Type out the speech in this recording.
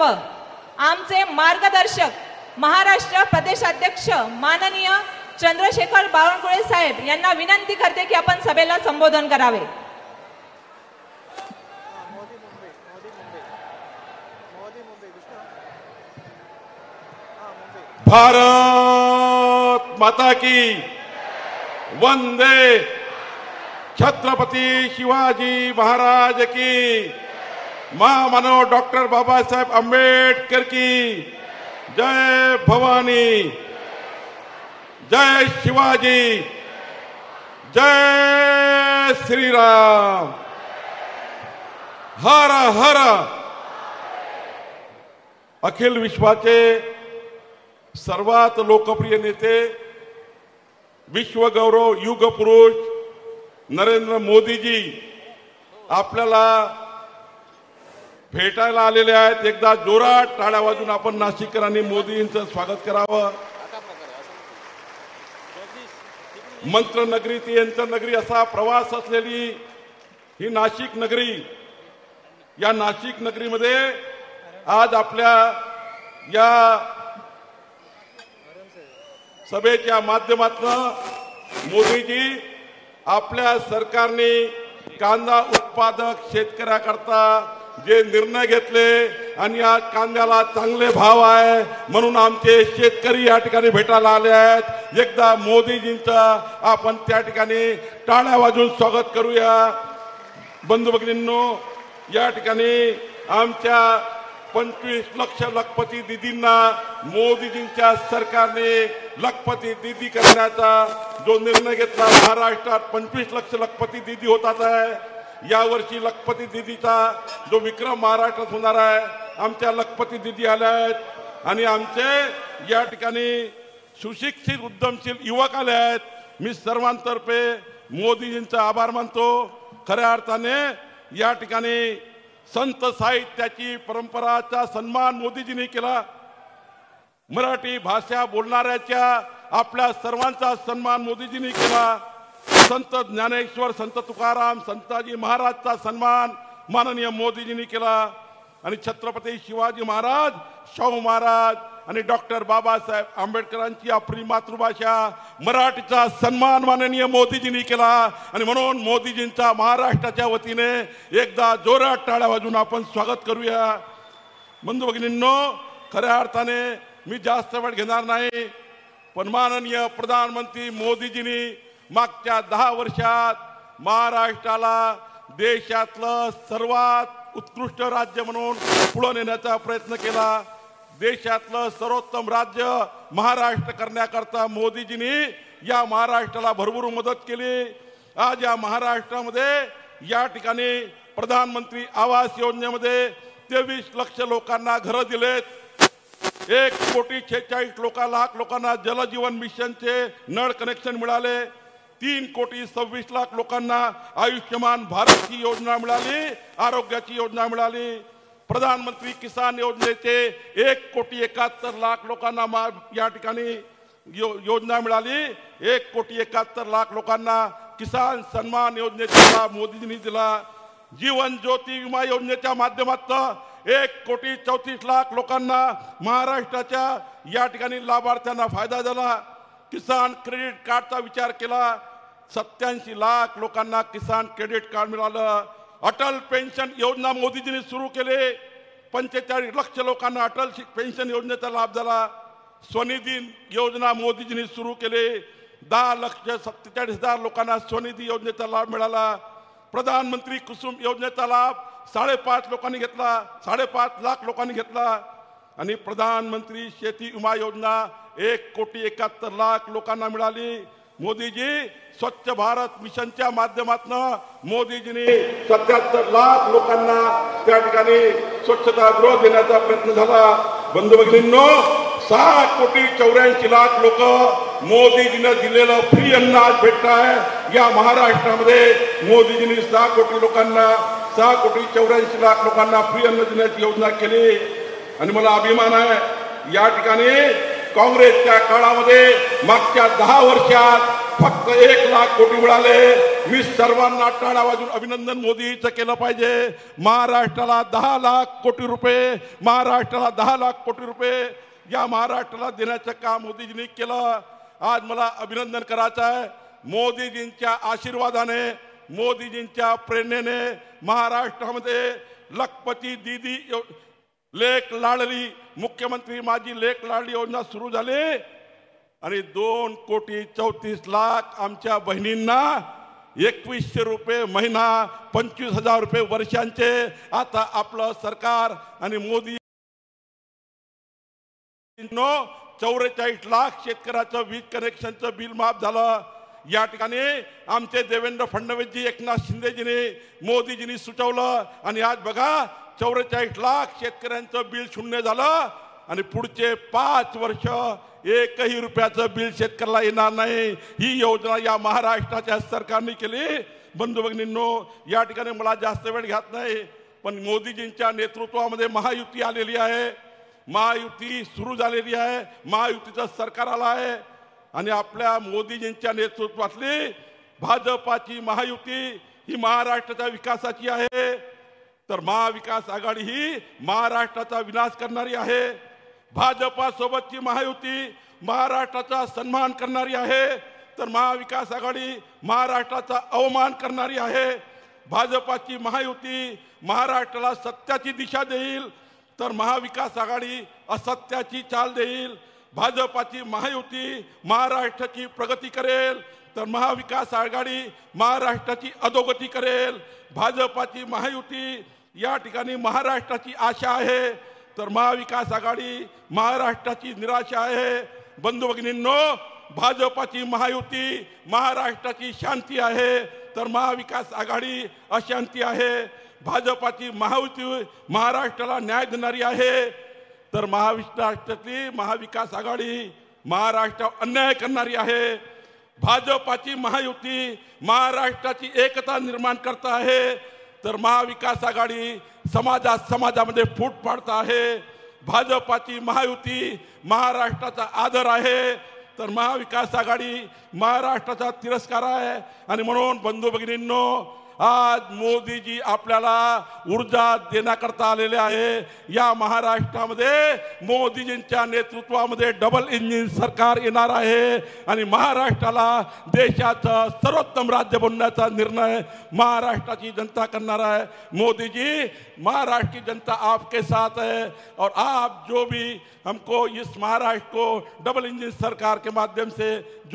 नेतृत्व आमचे मार्गदर्शक महाराष्ट्र प्रदेशाध्यक्ष माननीय चंद्रशेखर बावनकुळे साहेब यांना विनंती करते की आपण सभेला संबोधन करावे। भारत माता की वंदे, छत्रपती शिवाजी महाराज की, महामानव डॉक्टर बाबासाहेब आंबेडकर की जय भवानी, जय शिवाजी, जय श्रीराम, हर हर। अखिल विश्वाचे सर्वात लोकप्रिय नेते, विश्वगौरव युग पुरुष नरेंद्र मोदीजी आपल्याला भेटायला आलेले आहेत। एकदा जोरात टाळ्या वाजून आपण नाशिककरांनी मोदींचं स्वागत करावं। मंत्र नगरी ती यंत्र नगरी असा प्रवास असलेली ही नाशिक नगरी, या नाशिक नगरीमध्ये आज आपल्या या सभेच्या माध्यमातून मोदीजी आपल्या सरकारने कांदा उत्पादक शेतकऱ्याकरता जे निर्णय घेतले आणि या कांद्याला चांगले भाव आहे म्हणून आमचे शेतकरी या ठिकाणी भेटायला आले आहेत। एकदा मोदीजींचं आपण त्या ठिकाणी टाळ्या वाजवून स्वागत करूया। बंधू भगिनींनो, या ठिकाणी आमच्या 25 लाख लखपती दीदींना मोदीजींच्या सरकारने लखपती दीदी करण्याचा जो निर्णय घेतला, महाराष्ट्रात 25 लाख लखपती दीदी होतात आहे। यावर्षी लखपती दीदीचा जो विक्रम महाराष्ट्रात होणार आहे, आमच्या लखपती दीदी आल्या आहेत आणि आमचे या ठिकाणी सुशिक्षित उद्यमशील युवक आले आहेत। मी सर्वांतर्फे मोदीजींचा आभार मानतो। खऱ्या अर्थाने या ठिकाणी संत साहित्याची परंपराचा सन्मान मोदीजींनी केला। मराठी भाषा बोलणाऱ्याच्या आपल्या सर्वांचा सन्मान मोदीजींनी केला। संत ज्ञानेश्वर, संत तुकाराम, संताजी महाराजचा सन्मान माननीय मोदीजींनी केला आणि छत्रपती शिवाजी महाराज, शाहू महाराज आणि डॉक्टर बाबासाहेब आंबेडकरांची आपली मातृभाषा मराठीचा सन्मान माननीय मोदीजींनी केला आणि म्हणून मोदीजींचा महाराष्ट्राच्या वतीने एकदा जोरात टाळ्या वाजवून आपण स्वागत करूया। बंधू भगिनींनो, खऱ्या अर्थाने मी जास्त वेळ घेणार नाही, पण माननीय प्रधानमंत्री मोदीजींनी मागच्या 10 वर्षात महाराष्ट्राला देशातलं सर्वात उत्कृष्ट राज्य म्हणून पुढे नेण्याचा प्रयत्न केला। देशातलं सर्वोत्तम राज्य महाराष्ट्र करण्याकरता मोदीजींनी या महाराष्ट्राला भरभरून मदत केली। आज या महाराष्ट्रामध्ये या ठिकाणी प्रधानमंत्री आवास योजनेमध्ये 23 लाख लोकांना घरं दिलेत। 1,46 लाख लोकांना जलजीवन मिशनचे नळ कनेक्शन मिळाले। 3,26,00,000 लोकांना आयुष्यमान भारतची योजना मिळाली, आरोग्याची योजना मिळाली। प्रधानमंत्री किसान योजनेचे 1,71,00,000 लोकांना या ठिकाणी योजना मिळाली। 1,71,00,000 लोकांना किसान सन्मान योजनेचा लाभ मोदीजींनी दिला। जीवन ज्योती विमा योजनेच्या माध्यमातून 1,34,00,000 लोकांना महाराष्ट्राच्या या ठिकाणी लाभार्थ्यांना फायदा झाला। किसान क्रेडिट कार्डचा विचार केला, 87 लाख लोकांना किसान क्रेडिट कार्ड मिळालं। अटल पेन्शन योजना मोदीजींनी सुरू केली, 45 लाख लोकांना अटल पेन्शन योजनेचा लाभ झाला। स्वनिधी योजना मोदीजींनी सुरू केली, 10,47,000 लोकांना स्वनिधी योजनेचा लाभ मिळाला। प्रधानमंत्री कुसुम योजनेचा लाभ 5.5 लोकांनी घेतला, 5.5 लाख लोकांनी घेतला आणि प्रधानमंत्री शेती विमा योजना 1,71,00,000 लोकांना मिळाली। मोदीजी स्वच्छ भारत मिशनच्या माध्यमातून मोदीजींनी 77 लाख लोकांना त्या ठिकाणी स्वच्छतागृह देण्याचा प्रयत्न झाला। बंधू भगिनींनो, 6,84,00,000 लोक मोदीजींनी दिलेलं फ्री अन्न आज भेटत आहे। या महाराष्ट्रामध्ये मोदीजींनी 6 कोटी लोकांना 6,84,00,000 लोकांना फ्री अन्न देण्याची योजना केली आणि मला अभिमान आहे या ठिकाणी काँग्रेसच्या काळामध्ये मागच्या 10 वर्षात फक्त 1 लाख कोटी मिळाले। मी सर्वांना टाळ्या वाजून अभिनंदन मोदीचं केलं पाहिजे। महाराष्ट्राला 10 लाख कोटी रुपये, महाराष्ट्राला 10 लाख कोटी रुपये या महाराष्ट्राला देण्याचं काम मोदीजींनी केलं। आज मला अभिनंदन करायचं आहे। मोदीजींच्या आशीर्वादाने, मोदीजींच्या प्रेरणेने महाराष्ट्रामध्ये लखपती दीदी लेक लाडली, मुख्यमंत्री माझी लेक लाडली योजना सुरू झाली आणि 2,34,00,000 आमच्या बहिणींना 2100 रुपये महिना, 25,000 रुपये वर्षांचे आता आपलं सरकार आणि मोदी 44 लाख शेतकऱ्याचं वीज कनेक्शनचं बिल माफ झालं। या ठिकाणी आमचे देवेंद्र फडणवीसजी, एकनाथ शिंदेजींनी, मोदीजींनी सुचवलं आणि आज बघा 44 लाख शेतकऱ्यांचं बिल शून्य झालं आणि पुढचे 5 वर्ष एकही रुपयाचं बिल शेतकऱ्याला येणार नाही। ही योजना या महाराष्ट्राच्या सरकारने केली। बंधू भगिनींनो, या ठिकाणी मला जास्त वेळ घ्यात नाही, पण मोदीजींच्या नेतृत्वामध्ये महायुती आलेली आहे, महायुती सुरू झालेली आहे, महायुतीचं सरकार आलं आहे आणि आपल्या मोदीजींच्या नेतृत्वातली भाजपाची महायुती ही महाराष्ट्राच्या विकासाची आहे, तर महाविकास आघाडी ही महाराष्ट्राचा विनाश करणारी आहे। भाजपा सोबतची महायुती महाराष्ट्राचा सन्मान करणारी आहे, तर महाविकास आघाडी महाराष्ट्राचा अवमान करणारी आहे। भाजपाची महायुती महाराष्ट्राला सत्याची दिशा देईल, तर महाविकास आघाडी असत्याची चाल देईल। भाजपाची महायुती महाराष्ट्राची प्रगती करेल, तर महाविकास आघाडी महाराष्ट्राची अधोगती करेल। भाजपाची महायुती या ठिकाणी महाराष्ट्राची आशा आहे, तर महाविकास आघाडी महाराष्ट्राची निराशा आहे। बंधू भगिनींनो, भाजपाची महायुती महाराष्ट्राची शांती आहे, तर महाविकास आघाडी अशांती आहे। भाजपाची महायुती महाराष्ट्राला न्याय देणारी आहे, तर महाराष्ट्रातली महाविकास आघाडी महाराष्ट्रावर अन्याय करणारी आहे। भाजपाची महायुती महाराष्ट्राची एकता निर्माण करत आहे, तर महाविकास आघाडी समाजामध्ये फूट पाडत आहे। भाजपाची महायुती महाराष्ट्राचा आदर आहे, तर महाविकास आघाडी महाराष्ट्राचा तिरस्कार आहे। आणि म्हणून बंधू भगिनींनो, आज मोदीजी आपल्याला ऊर्जा देण्याकरता आलेले आहे। या महाराष्ट्रामध्ये मोदीजींच्या नेतृत्वामध्ये डबल इंजिन सरकार येणार आहे आणि महाराष्ट्राला देशाचं सर्वोत्तम राज्य बनवण्याचा निर्णय महाराष्ट्राची जनता करणार आहे। मोदी जी, महाराष्ट्र की जनता आपके साथ है और आप जो भी हमको इस महाराष्ट्र को डबल इंजिन सरकार के माध्यम से